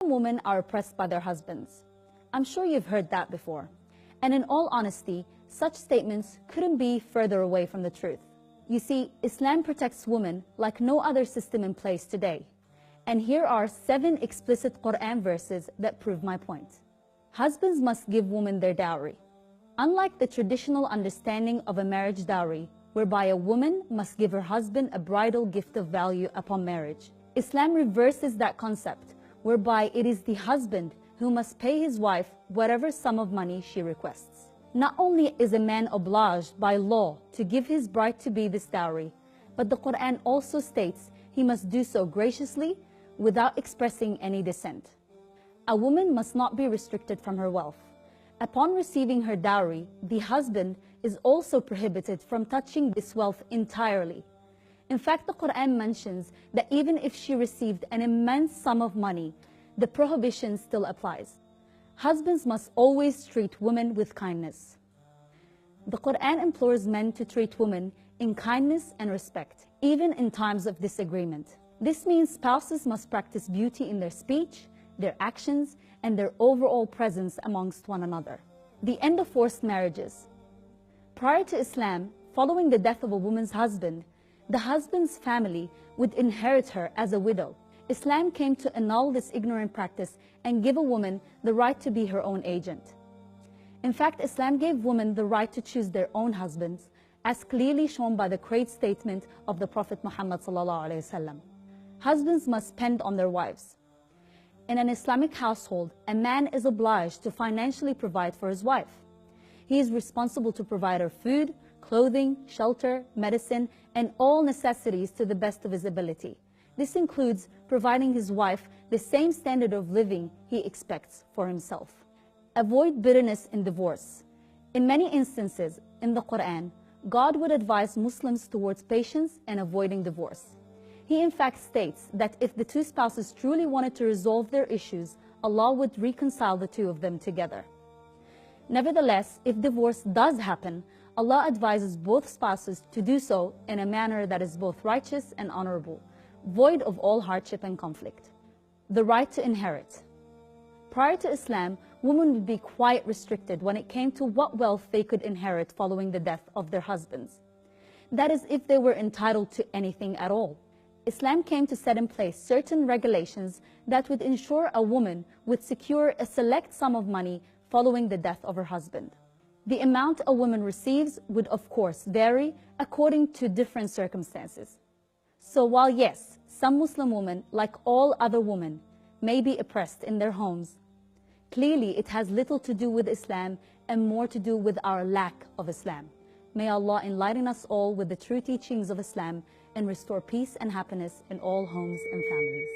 Women are oppressed by their husbands. I'm sure you've heard that before. And in all honesty, such statements couldn't be further away from the truth. You see, Islam protects women like no other system in place today. And here are 7 explicit Quran verses that prove my point. Husbands must give women their dowry. Unlike the traditional understanding of a marriage dowry, whereby a woman must give her husband a bridal gift of value upon marriage, Islam reverses that concept, whereby it is the husband who must pay his wife whatever sum of money she requests. Not only is a man obliged by law to give his bride-to-be this dowry, but the Quran also states he must do so graciously without expressing any dissent. A woman must not be restricted from her wealth. Upon receiving her dowry, the husband is also prohibited from touching this wealth entirely. In fact, the Quran mentions that even if she received an immense sum of money, the prohibition still applies. Husbands must always treat women with kindness. The Quran implores men to treat women in kindness and respect, even in times of disagreement. This means spouses must practice beauty in their speech, their actions, and their overall presence amongst one another. The end of forced marriages. Prior to Islam, following the death of a woman's husband, the husband's family would inherit her as a widow. Islam came to annul this ignorant practice and give a woman the right to be her own agent. In fact, Islam gave women the right to choose their own husbands, as clearly shown by the great statement of the Prophet Muhammad ﷺ. Husbands must spend on their wives. In an Islamic household, a man is obliged to financially provide for his wife. He is responsible to provide her food, clothing, shelter, medicine, and all necessities to the best of his ability. This includes providing his wife the same standard of living he expects for himself. Avoid bitterness in divorce. In many instances in the Quran, God would advise Muslims towards patience and avoiding divorce. He in fact states that if the two spouses truly wanted to resolve their issues, Allah would reconcile the two of them together. Nevertheless, if divorce does happen, Allah advises both spouses to do so in a manner that is both righteous and honorable, void of all hardship and conflict. The right to inherit. Prior to Islam, women would be quite restricted when it came to what wealth they could inherit following the death of their husbands. That is, if they were entitled to anything at all. Islam came to set in place certain regulations that would ensure a woman would secure a select sum of money following the death of her husband. The amount a woman receives would of course vary according to different circumstances. So while yes, some Muslim women, like all other women, may be oppressed in their homes, clearly it has little to do with Islam and more to do with our lack of Islam. May Allah enlighten us all with the true teachings of Islam and restore peace and happiness in all homes and families.